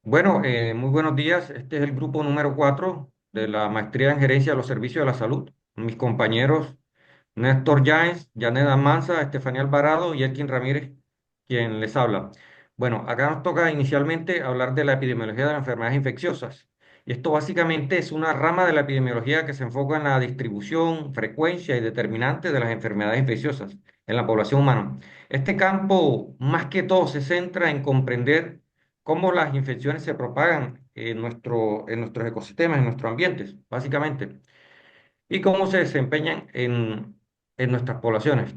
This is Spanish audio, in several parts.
Bueno, muy buenos días. Este es el grupo número 4 de la Maestría en Gerencia de los Servicios de la Salud. Mis compañeros Néstor Yáñez, Janet Almanza, Estefanía Alvarado y Elkin Ramírez, quien les habla. Bueno, acá nos toca inicialmente hablar de la epidemiología de las enfermedades infecciosas. Y esto básicamente es una rama de la epidemiología que se enfoca en la distribución, frecuencia y determinantes de las enfermedades infecciosas en la población humana. Este campo, más que todo, se centra en comprender cómo las infecciones se propagan en nuestros ecosistemas, en nuestros ambientes, básicamente, y cómo se desempeñan en nuestras poblaciones.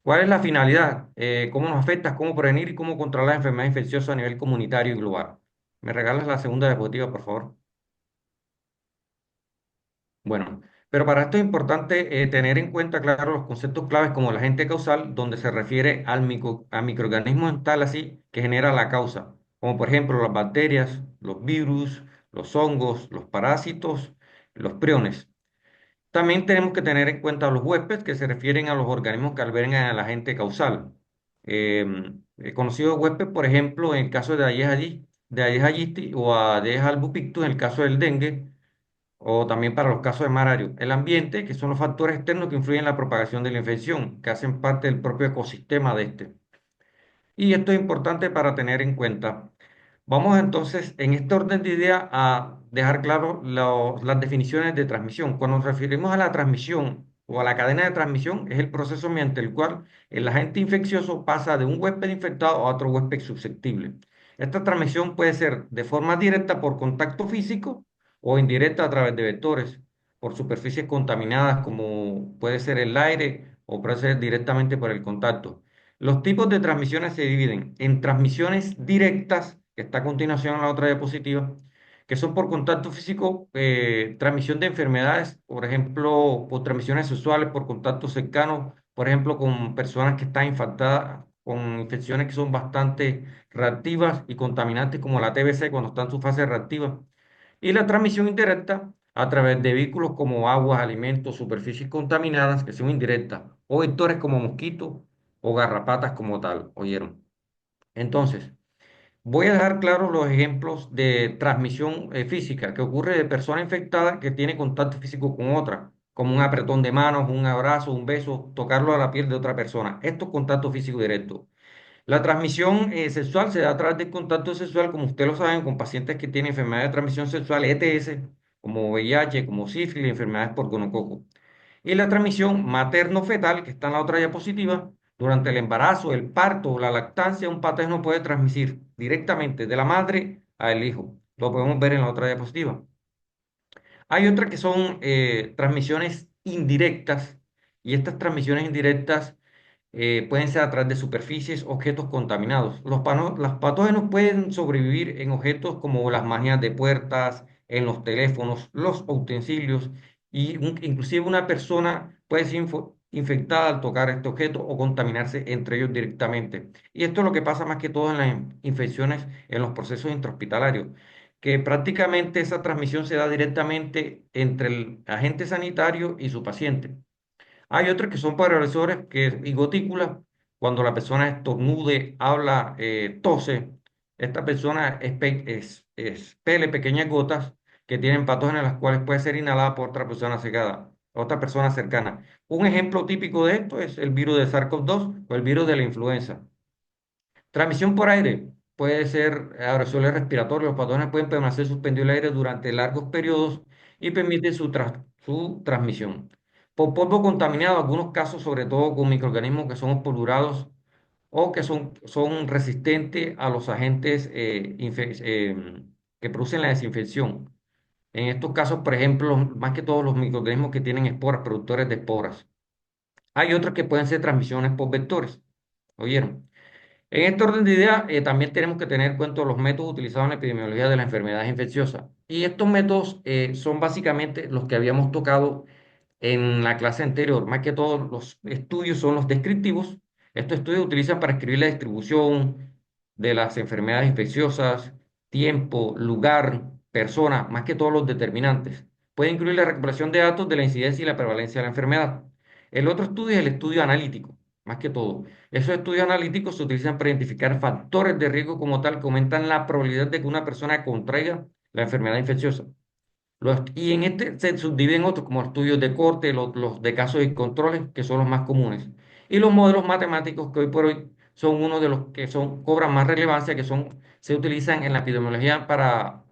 ¿Cuál es la finalidad? ¿Cómo nos afecta? ¿Cómo prevenir y cómo controlar las enfermedades infecciosas a nivel comunitario y global? ¿Me regalas la segunda diapositiva, por favor? Bueno, pero para esto es importante tener en cuenta, claro, los conceptos claves como el agente causal, donde se refiere a microorganismos en tal así que genera la causa, como por ejemplo las bacterias, los virus, los hongos, los parásitos, los priones. También tenemos que tener en cuenta los huéspedes, que se refieren a los organismos que albergan al agente causal. He conocido huésped, por ejemplo, en el caso de Aedes aegypti o Aedes albopictus, en el caso del dengue o también para los casos de malaria. El ambiente, que son los factores externos que influyen en la propagación de la infección, que hacen parte del propio ecosistema de este. Y esto es importante para tener en cuenta. Vamos entonces, en este orden de ideas, a dejar claro las definiciones de transmisión. Cuando nos referimos a la transmisión o a la cadena de transmisión, es el proceso mediante el cual el agente infeccioso pasa de un huésped infectado a otro huésped susceptible. Esta transmisión puede ser de forma directa por contacto físico o indirecta a través de vectores, por superficies contaminadas como puede ser el aire o puede ser directamente por el contacto. Los tipos de transmisiones se dividen en transmisiones directas, que está a continuación en la otra diapositiva, que son por contacto físico, transmisión de enfermedades, por ejemplo, por transmisiones sexuales, por contacto cercano, por ejemplo, con personas que están infectadas con infecciones que son bastante reactivas y contaminantes, como la TBC cuando está en su fase reactiva. Y la transmisión indirecta a través de vehículos como aguas, alimentos, superficies contaminadas que son indirectas, o vectores como mosquitos o garrapatas como tal, ¿oyeron? Entonces, voy a dejar claros los ejemplos de transmisión física que ocurre de persona infectada que tiene contacto físico con otra, como un apretón de manos, un abrazo, un beso, tocarlo a la piel de otra persona. Esto es contacto físico directo. La transmisión sexual se da a través del contacto sexual, como ustedes lo saben, con pacientes que tienen enfermedades de transmisión sexual, ETS, como VIH, como sífilis, enfermedades por gonococo. Y la transmisión materno-fetal, que está en la otra diapositiva, durante el embarazo, el parto o la lactancia, un patógeno puede transmitir directamente de la madre al hijo. Lo podemos ver en la otra diapositiva. Hay otras que son transmisiones indirectas, y estas transmisiones indirectas pueden ser a través de superficies, objetos contaminados. Los patógenos pueden sobrevivir en objetos como las máquinas de puertas, en los teléfonos, los utensilios, y inclusive una persona puede ser infectada al tocar este objeto o contaminarse entre ellos directamente. Y esto es lo que pasa más que todo en las infecciones en los procesos intrahospitalarios, que prácticamente esa transmisión se da directamente entre el agente sanitario y su paciente. Hay otros que son paralizadores y gotículas. Cuando la persona estornude, habla, tose, esta persona expele pequeñas gotas que tienen patógenos, las cuales puede ser inhalada por otra persona cercana, otra persona cercana. Un ejemplo típico de esto es el virus de SARS-CoV-2 o el virus de la influenza. Transmisión por aire puede ser aerosoles respiratorios. Los patógenos pueden permanecer suspendidos en el aire durante largos periodos y permiten su transmisión. Por polvo contaminado, algunos casos, sobre todo con microorganismos que son espolurados o que son resistentes a los agentes que producen la desinfección. En estos casos, por ejemplo, más que todos los microorganismos que tienen esporas, productores de esporas. Hay otros que pueden ser transmisiones por vectores. ¿Oyeron? En este orden de ideas, también tenemos que tener en cuenta los métodos utilizados en la epidemiología de las enfermedades infecciosas. Y estos métodos son básicamente los que habíamos tocado en la clase anterior. Más que todos los estudios son los descriptivos. Estos estudios se utilizan para escribir la distribución de las enfermedades infecciosas, tiempo, lugar, persona, más que todos los determinantes. Puede incluir la recopilación de datos de la incidencia y la prevalencia de la enfermedad. El otro estudio es el estudio analítico. más que todo. Esos estudios analíticos se utilizan para identificar factores de riesgo como tal que aumentan la probabilidad de que una persona contraiga la enfermedad infecciosa. Y en este se subdividen otros como estudios de corte, los de casos y controles, que son los más comunes. Y los modelos matemáticos que hoy por hoy son uno de los que cobran más relevancia, se utilizan en la epidemiología para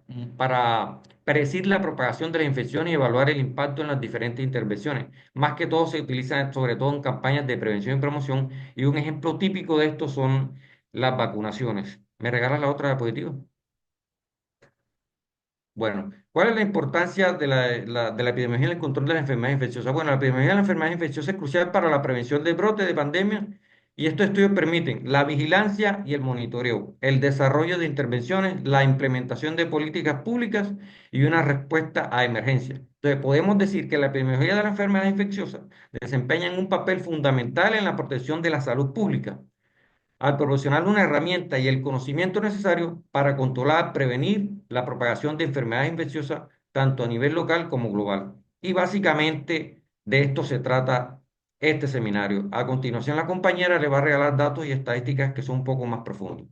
predecir la propagación de la infección y evaluar el impacto en las diferentes intervenciones. Más que todo se utilizan sobre todo en campañas de prevención y promoción, y un ejemplo típico de esto son las vacunaciones. ¿Me regalas la otra diapositiva? Bueno, ¿cuál es la importancia de la epidemiología en el control de las enfermedades infecciosas? Bueno, la epidemiología de las enfermedades infecciosas es crucial para la prevención de brotes de pandemia, y estos estudios permiten la vigilancia y el monitoreo, el desarrollo de intervenciones, la implementación de políticas públicas y una respuesta a emergencias. Entonces, podemos decir que la epidemiología de las enfermedades infecciosas desempeña un papel fundamental en la protección de la salud pública al proporcionar una herramienta y el conocimiento necesario para controlar, prevenir la propagación de enfermedades infecciosas tanto a nivel local como global. Y básicamente de esto se trata este seminario. A continuación, la compañera le va a regalar datos y estadísticas que son un poco más profundos.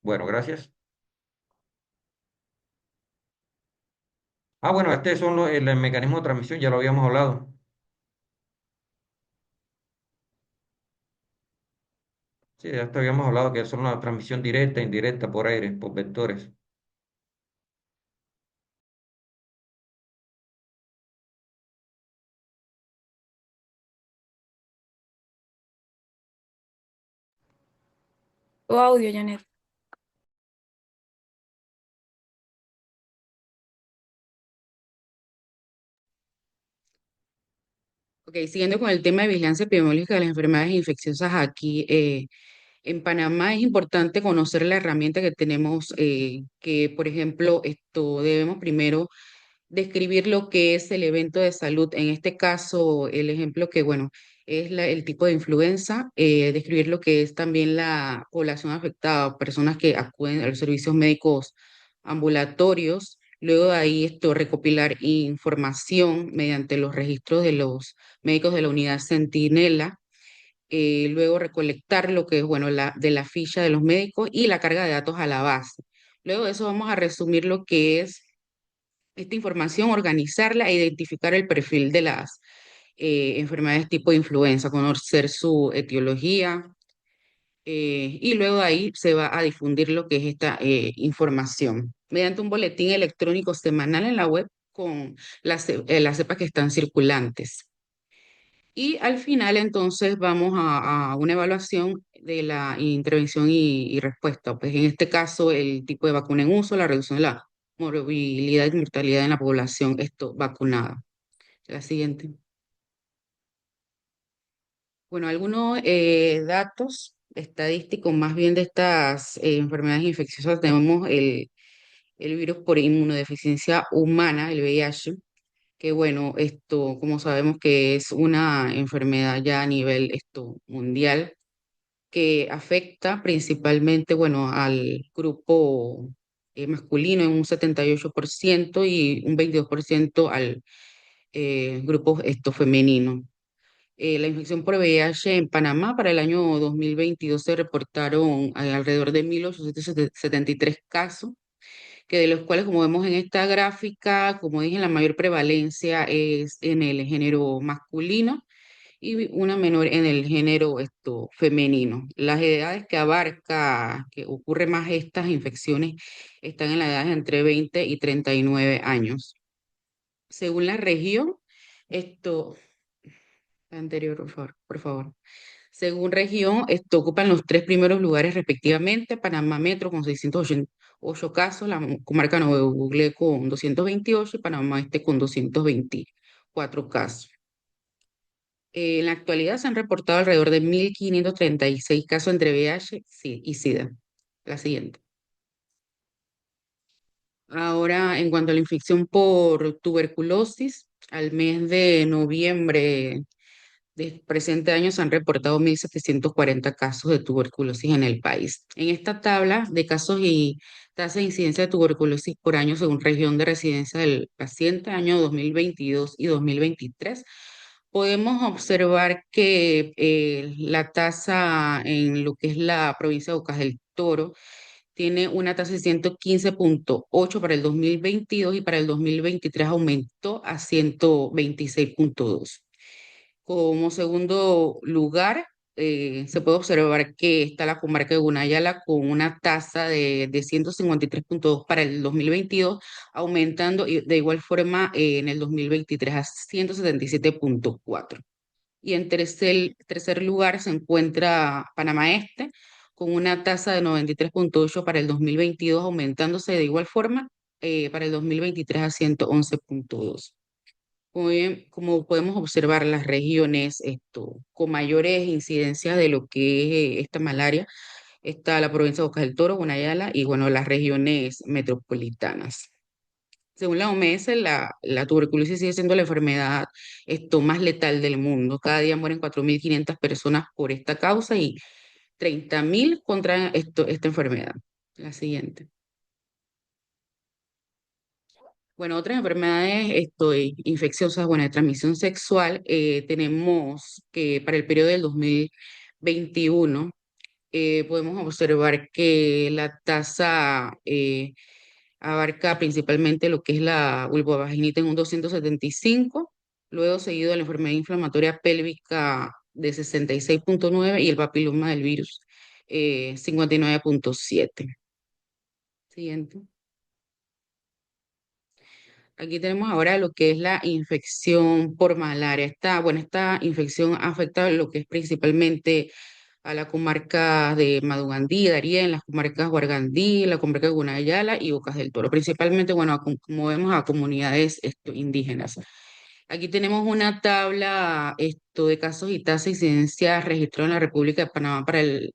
Bueno, gracias. Bueno, estos son el mecanismo de transmisión, ya lo habíamos hablado. Sí, ya te habíamos hablado que son una transmisión directa, indirecta, por aire, por vectores. Tu audio, Janet. Ok, siguiendo con el tema de vigilancia epidemiológica de las enfermedades infecciosas aquí en Panamá, es importante conocer la herramienta que tenemos, que por ejemplo, esto debemos primero describir lo que es el evento de salud. En este caso, el ejemplo que, bueno, es el tipo de influenza, describir lo que es también la población afectada, personas que acuden a los servicios médicos ambulatorios. Luego de ahí esto, recopilar información mediante los registros de los médicos de la unidad Centinela. Luego recolectar lo que es, bueno, de la ficha de los médicos y la carga de datos a la base. Luego de eso vamos a resumir lo que es esta información, organizarla e identificar el perfil de las enfermedades tipo de influenza, conocer su etiología, y luego de ahí se va a difundir lo que es esta información mediante un boletín electrónico semanal en la web con las cepas que están circulantes. Y al final entonces vamos a una evaluación de la intervención y respuesta. Pues en este caso el tipo de vacuna en uso, la reducción de la morbilidad y mortalidad en la población esto, vacunada. La siguiente. Bueno, algunos datos estadísticos más bien de estas enfermedades infecciosas. Tenemos el virus por inmunodeficiencia humana, el VIH, que bueno, esto como sabemos que es una enfermedad ya a nivel esto mundial que afecta principalmente, bueno, al grupo masculino en un 78% y un 22% al grupo esto femenino. La infección por VIH en Panamá para el año 2022 se reportaron alrededor de 1.873 casos, que de los cuales, como vemos en esta gráfica, como dije, la mayor prevalencia es en el género masculino y una menor en el género esto, femenino. Las edades que abarca, que ocurre más estas infecciones, están en la edad entre 20 y 39 años. Según la región, esto, anterior, por favor. Según región, esto ocupan los tres primeros lugares respectivamente, Panamá Metro con 688 casos, la comarca Nuevo Buglé con 228 y Panamá Este con 224 casos. En la actualidad se han reportado alrededor de 1.536 casos entre VIH y SIDA. La siguiente. Ahora, en cuanto a la infección por tuberculosis, al mes de noviembre del presente año se han reportado 1.740 casos de tuberculosis en el país. En esta tabla de casos y tasa de incidencia de tuberculosis por año según región de residencia del paciente, año 2022 y 2023, podemos observar que la tasa en lo que es la provincia de Bocas del Toro tiene una tasa de 115,8 para el 2022 y para el 2023 aumentó a 126,2. Como segundo lugar, se puede observar que está la comarca de Gunayala con una tasa de 153,2 para el 2022, aumentando de igual forma en el 2023 a 177,4. Y en tercer lugar se encuentra Panamá Este con una tasa de 93,8 para el 2022, aumentándose de igual forma para el 2023 a 111,2. Muy bien, como podemos observar, las regiones con mayores incidencias de lo que es esta malaria está la provincia de Bocas del Toro, Gunayala y bueno, las regiones metropolitanas. Según la OMS, la tuberculosis sigue siendo la enfermedad más letal del mundo. Cada día mueren 4.500 personas por esta causa y 30.000 contra esta enfermedad. La siguiente. Bueno, otras enfermedades infecciosas, bueno, de transmisión sexual, tenemos que para el periodo del 2021 podemos observar que la tasa abarca principalmente lo que es la vulvovaginitis en un 275, luego seguido de la enfermedad inflamatoria pélvica de 66,9 y el papiloma del virus 59,7. Siguiente. Aquí tenemos ahora lo que es la infección por malaria. Esta infección afecta lo que es principalmente a la comarca de Madugandí, Darién, las comarcas Guargandí, la comarca de Gunayala y Bocas del Toro, principalmente, bueno, como vemos, a comunidades indígenas. Aquí tenemos una tabla de casos y tasas de incidencia registrados en la República de Panamá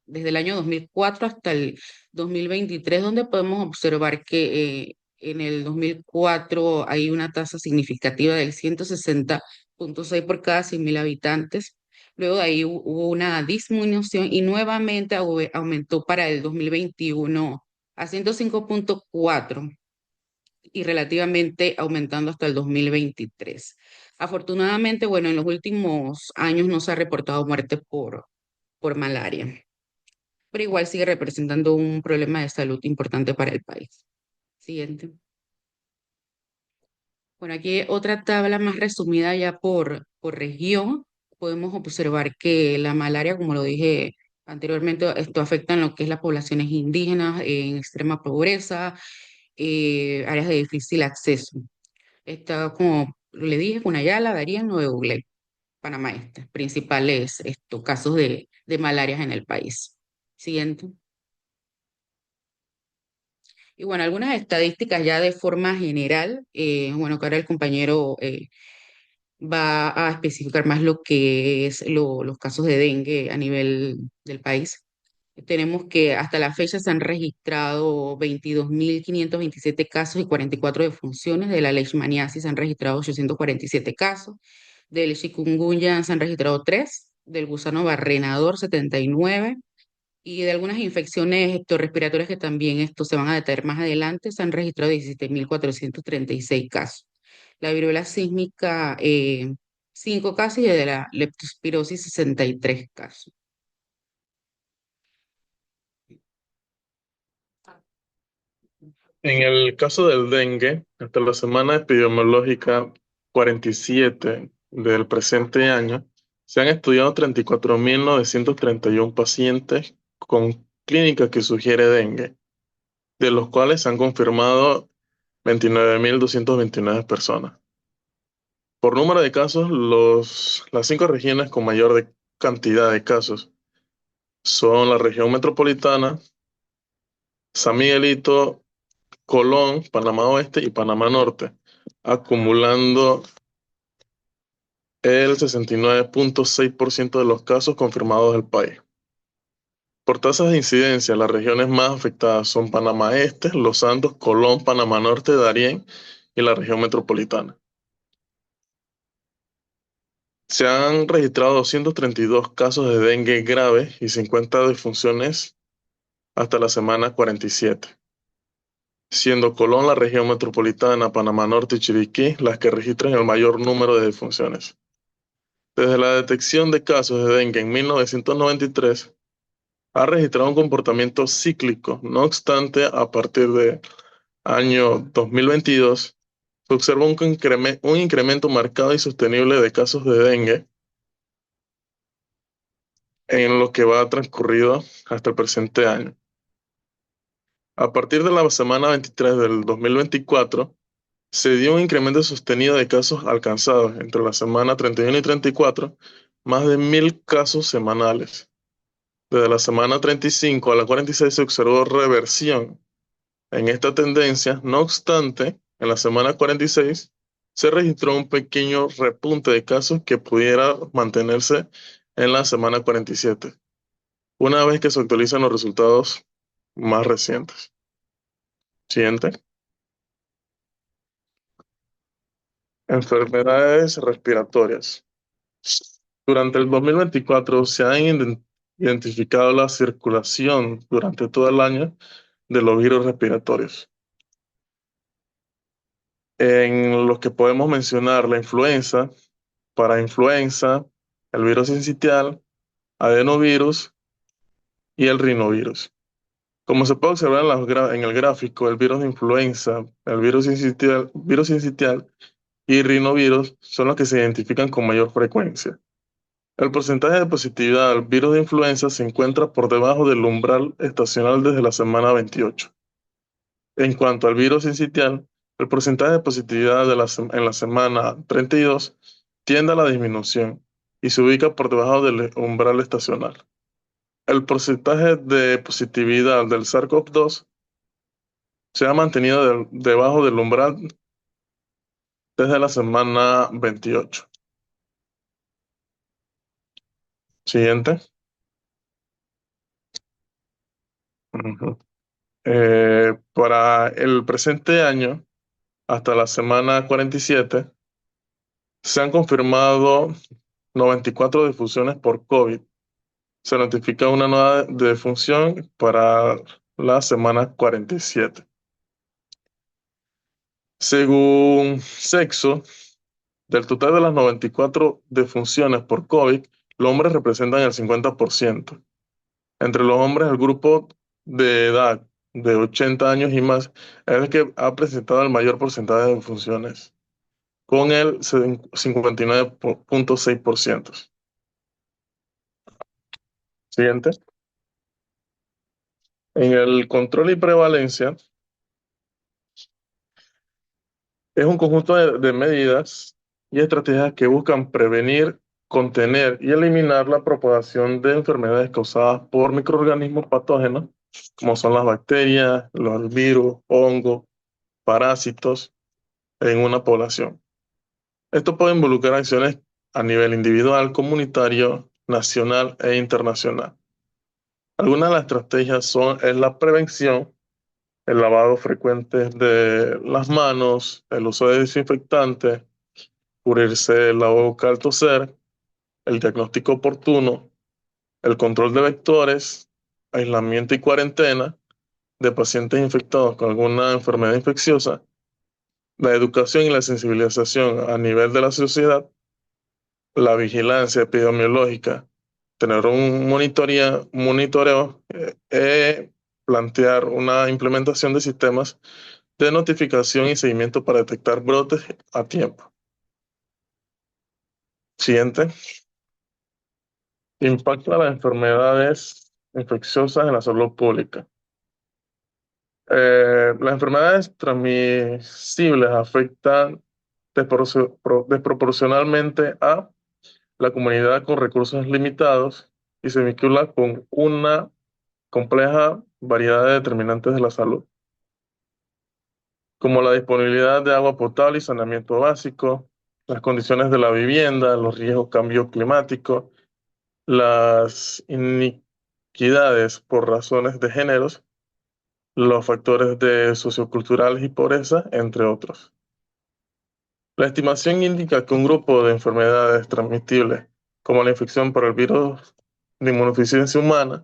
desde el año 2004 hasta el 2023, donde podemos observar que en el 2004 hay una tasa significativa del 160,6 por cada 100.000 habitantes. Luego de ahí hubo una disminución y nuevamente aumentó para el 2021 a 105,4 y relativamente aumentando hasta el 2023. Afortunadamente, bueno, en los últimos años no se ha reportado muerte por malaria, pero igual sigue representando un problema de salud importante para el país. Siguiente. Bueno, aquí otra tabla más resumida ya por región. Podemos observar que la malaria, como lo dije anteriormente, esto afecta en lo que es las poblaciones indígenas en extrema pobreza, áreas de difícil acceso. Está, como le dije, Cunayala, Darien, Nuevo Uglé, Panamá Este, principales casos de malaria en el país. Siguiente. Y bueno, algunas estadísticas ya de forma general. Bueno, que ahora el compañero va a especificar más lo que es los casos de dengue a nivel del país. Tenemos que hasta la fecha se han registrado 22.527 casos y 44 defunciones. De la leishmaniasis se han registrado 847 casos. Del chikungunya se han registrado 3. Del gusano barrenador 79. Y de algunas infecciones respiratorias que también se van a detallar más adelante, se han registrado 17.436 casos. La viruela sísmica, 5 casos y de la leptospirosis, 63 casos. En el caso del dengue, hasta la semana epidemiológica 47 del presente año, se han estudiado 34.931 pacientes con clínica que sugiere dengue, de los cuales se han confirmado 29.229 personas. Por número de casos, las 5 regiones con mayor cantidad de casos son la región metropolitana, San Miguelito, Colón, Panamá Oeste y Panamá Norte, acumulando el 69,6% de los casos confirmados del país. Por tasas de incidencia, las regiones más afectadas son Panamá Este, Los Santos, Colón, Panamá Norte, Darién y la región metropolitana. Se han registrado 232 casos de dengue grave y 50 defunciones hasta la semana 47, siendo Colón, la región metropolitana, Panamá Norte y Chiriquí las que registran el mayor número de defunciones. Desde la detección de casos de dengue en 1993, ha registrado un comportamiento cíclico. No obstante, a partir de año 2022, se observa un incremento marcado y sostenible de casos de dengue en lo que va transcurrido hasta el presente año. A partir de la semana 23 del 2024, se dio un incremento sostenido de casos alcanzados entre la semana 31 y 34, más de 1.000 casos semanales. Desde la semana 35 a la 46 se observó reversión en esta tendencia. No obstante, en la semana 46 se registró un pequeño repunte de casos que pudiera mantenerse en la semana 47, una vez que se actualizan los resultados más recientes. Siguiente. Enfermedades respiratorias. Durante el 2024 se ha identificado la circulación durante todo el año de los virus respiratorios, en los que podemos mencionar la influenza, parainfluenza, el virus sincitial, adenovirus y el rinovirus. Como se puede observar en el gráfico, el virus de influenza, el virus sincitial y rinovirus son los que se identifican con mayor frecuencia. El porcentaje de positividad al virus de influenza se encuentra por debajo del umbral estacional desde la semana 28. En cuanto al virus sincitial, el porcentaje de positividad en la semana 32 tiende a la disminución y se ubica por debajo del umbral estacional. El porcentaje de positividad del SARS-CoV-2 se ha mantenido debajo del umbral desde la semana 28. Siguiente. Ujú. Para el presente año, hasta la semana 47, se han confirmado 94 defunciones por COVID. Se notifica una nueva defunción para la semana 47. Según sexo, del total de las 94 defunciones por COVID, los hombres representan el 50%. Entre los hombres, el grupo de edad de 80 años y más es el que ha presentado el mayor porcentaje de defunciones, con el 59.6%. Siguiente. En el control y prevalencia, es un conjunto de medidas y estrategias que buscan prevenir, contener y eliminar la propagación de enfermedades causadas por microorganismos patógenos, como son las bacterias, los virus, hongos, parásitos, en una población. Esto puede involucrar acciones a nivel individual, comunitario, nacional e internacional. Algunas de las estrategias es la prevención, el lavado frecuente de las manos, el uso de desinfectantes, cubrirse la boca al toser, el diagnóstico oportuno, el control de vectores, aislamiento y cuarentena de pacientes infectados con alguna enfermedad infecciosa, la educación y la sensibilización a nivel de la sociedad, la vigilancia epidemiológica, tener un monitoreo, plantear una implementación de sistemas de notificación y seguimiento para detectar brotes a tiempo. Siguiente. Impacto de las enfermedades infecciosas en la salud pública. Las enfermedades transmisibles afectan desproporcionalmente a la comunidad con recursos limitados y se vincula con una compleja variedad de determinantes de la salud, como la disponibilidad de agua potable y saneamiento básico, las condiciones de la vivienda, los riesgos de cambio climático, las iniquidades por razones de géneros, los factores socioculturales y pobreza, entre otros. La estimación indica que un grupo de enfermedades transmisibles, como la infección por el virus de inmunodeficiencia humana,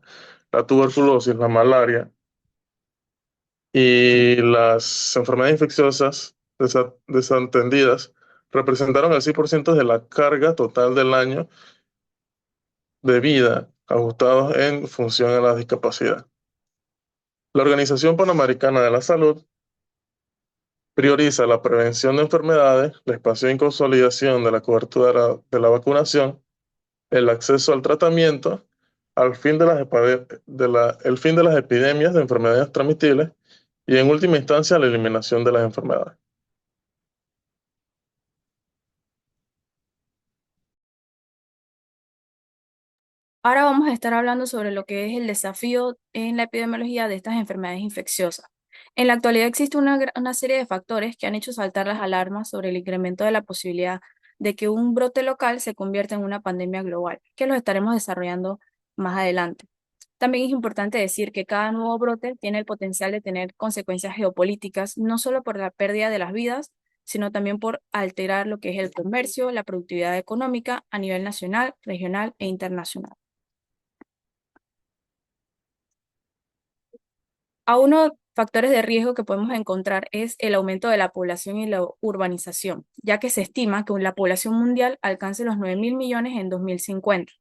la tuberculosis, la malaria y las enfermedades infecciosas desatendidas, representaron el 6% de la carga total del año de vida, ajustados en función a la discapacidad. La Organización Panamericana de la Salud prioriza la prevención de enfermedades, la expansión y consolidación de la cobertura de la vacunación, el acceso al tratamiento, al fin de el fin de las epidemias de enfermedades transmisibles y, en última instancia, la eliminación de las enfermedades. Ahora vamos a estar hablando sobre lo que es el desafío en la epidemiología de estas enfermedades infecciosas. En la actualidad existe una serie de factores que han hecho saltar las alarmas sobre el incremento de la posibilidad de que un brote local se convierta en una pandemia global, que los estaremos desarrollando más adelante. También es importante decir que cada nuevo brote tiene el potencial de tener consecuencias geopolíticas, no solo por la pérdida de las vidas, sino también por alterar lo que es el comercio, la productividad económica a nivel nacional, regional e internacional. A uno factores de riesgo que podemos encontrar es el aumento de la población y la urbanización, ya que se estima que la población mundial alcance los 9.000 millones en 2050.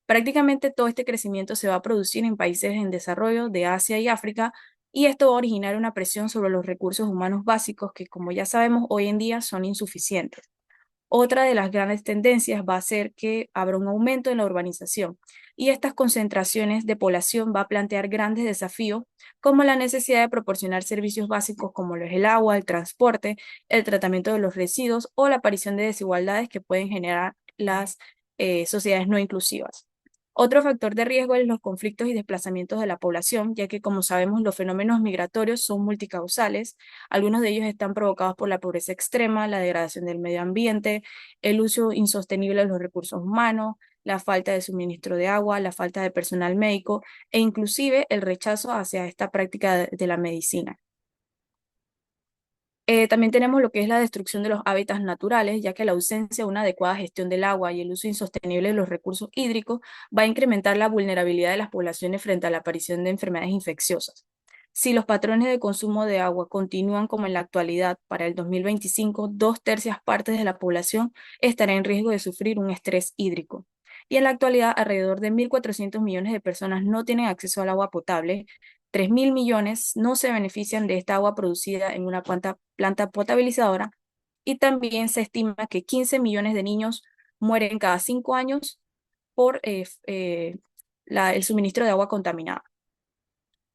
Prácticamente todo este crecimiento se va a producir en países en desarrollo de Asia y África, y esto va a originar una presión sobre los recursos humanos básicos que, como ya sabemos, hoy en día son insuficientes. Otra de las grandes tendencias va a ser que habrá un aumento en la urbanización, y estas concentraciones de población va a plantear grandes desafíos como la necesidad de proporcionar servicios básicos como lo es el agua, el transporte, el tratamiento de los residuos o la aparición de desigualdades que pueden generar las sociedades no inclusivas. Otro factor de riesgo es los conflictos y desplazamientos de la población, ya que, como sabemos, los fenómenos migratorios son multicausales. Algunos de ellos están provocados por la pobreza extrema, la degradación del medio ambiente, el uso insostenible de los recursos humanos, la falta de suministro de agua, la falta de personal médico e inclusive el rechazo hacia esta práctica de la medicina. También tenemos lo que es la destrucción de los hábitats naturales, ya que la ausencia de una adecuada gestión del agua y el uso insostenible de los recursos hídricos va a incrementar la vulnerabilidad de las poblaciones frente a la aparición de enfermedades infecciosas. Si los patrones de consumo de agua continúan como en la actualidad, para el 2025, 2/3 de la población estará en riesgo de sufrir un estrés hídrico. Y en la actualidad, alrededor de 1.400 millones de personas no tienen acceso al agua potable. 3.000 millones no se benefician de esta agua producida en una planta potabilizadora, y también se estima que 15 millones de niños mueren cada 5 años por el suministro de agua contaminada.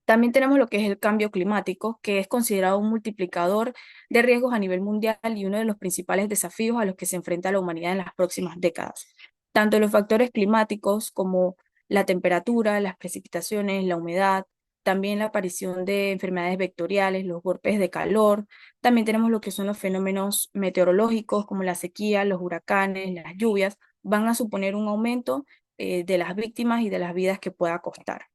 También tenemos lo que es el cambio climático, que es considerado un multiplicador de riesgos a nivel mundial y uno de los principales desafíos a los que se enfrenta la humanidad en las próximas décadas. Tanto los factores climáticos como la temperatura, las precipitaciones, la humedad, también la aparición de enfermedades vectoriales, los golpes de calor. También tenemos lo que son los fenómenos meteorológicos como la sequía, los huracanes, las lluvias, van a suponer un aumento de las víctimas y de las vidas que pueda costar.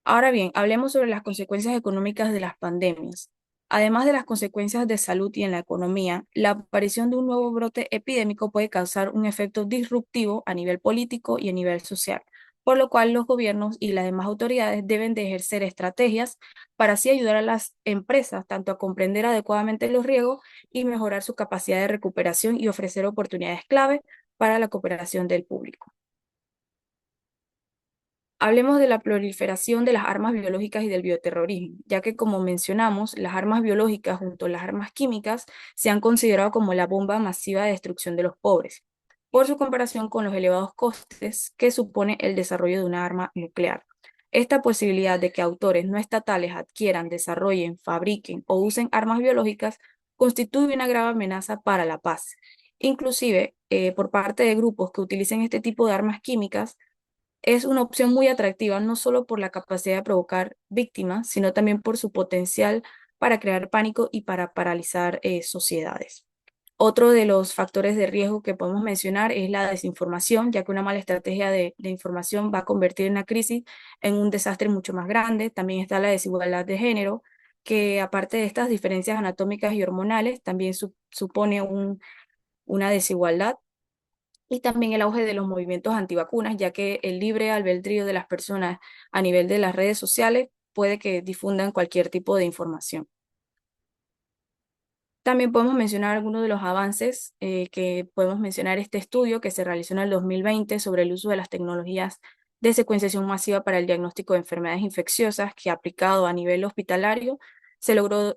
Ahora bien, hablemos sobre las consecuencias económicas de las pandemias. Además de las consecuencias de salud y en la economía, la aparición de un nuevo brote epidémico puede causar un efecto disruptivo a nivel político y a nivel social, por lo cual los gobiernos y las demás autoridades deben de ejercer estrategias para así ayudar a las empresas tanto a comprender adecuadamente los riesgos y mejorar su capacidad de recuperación y ofrecer oportunidades clave para la cooperación del público. Hablemos de la proliferación de las armas biológicas y del bioterrorismo, ya que, como mencionamos, las armas biológicas junto a las armas químicas se han considerado como la bomba masiva de destrucción de los pobres, por su comparación con los elevados costes que supone el desarrollo de una arma nuclear. Esta posibilidad de que autores no estatales adquieran, desarrollen, fabriquen o usen armas biológicas constituye una grave amenaza para la paz. Inclusive, por parte de grupos que utilicen este tipo de armas químicas, es una opción muy atractiva, no solo por la capacidad de provocar víctimas, sino también por su potencial para crear pánico y para paralizar sociedades. Otro de los factores de riesgo que podemos mencionar es la desinformación, ya que una mala estrategia de información va a convertir una crisis en un desastre mucho más grande. También está la desigualdad de género, que, aparte de estas diferencias anatómicas y hormonales, también supone una desigualdad. Y también el auge de los movimientos antivacunas, ya que el libre albedrío de las personas a nivel de las redes sociales puede que difundan cualquier tipo de información. También podemos mencionar algunos de los avances que podemos mencionar este estudio que se realizó en el 2020 sobre el uso de las tecnologías de secuenciación masiva para el diagnóstico de enfermedades infecciosas, que aplicado a nivel hospitalario se logró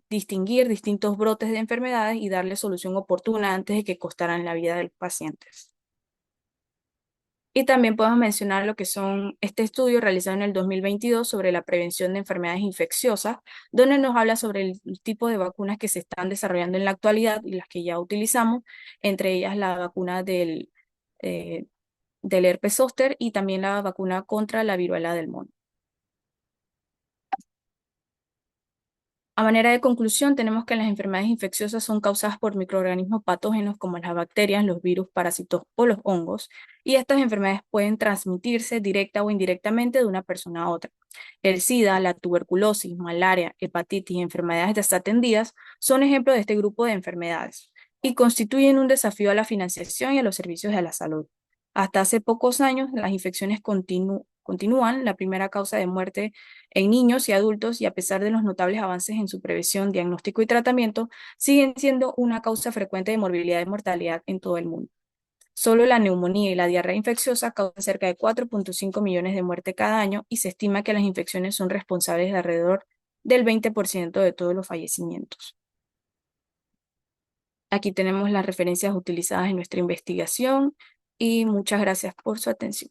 distinguir distintos brotes de enfermedades y darle solución oportuna antes de que costaran la vida de los pacientes. Y también podemos mencionar lo que son este estudio realizado en el 2022 sobre la prevención de enfermedades infecciosas, donde nos habla sobre el tipo de vacunas que se están desarrollando en la actualidad y las que ya utilizamos, entre ellas la vacuna eh, del herpes zóster y también la vacuna contra la viruela del mono. A manera de conclusión, tenemos que las enfermedades infecciosas son causadas por microorganismos patógenos como las bacterias, los virus, parásitos o los hongos, y estas enfermedades pueden transmitirse directa o indirectamente de una persona a otra. El SIDA, la tuberculosis, malaria, hepatitis y enfermedades desatendidas son ejemplos de este grupo de enfermedades y constituyen un desafío a la financiación y a los servicios de la salud. Hasta hace pocos años, las infecciones continúan la primera causa de muerte en niños y adultos, y a pesar de los notables avances en su prevención, diagnóstico y tratamiento, siguen siendo una causa frecuente de morbilidad y mortalidad en todo el mundo. Solo la neumonía y la diarrea infecciosa causan cerca de 4.5 millones de muertes cada año, y se estima que las infecciones son responsables de alrededor del 20% de todos los fallecimientos. Aquí tenemos las referencias utilizadas en nuestra investigación y muchas gracias por su atención.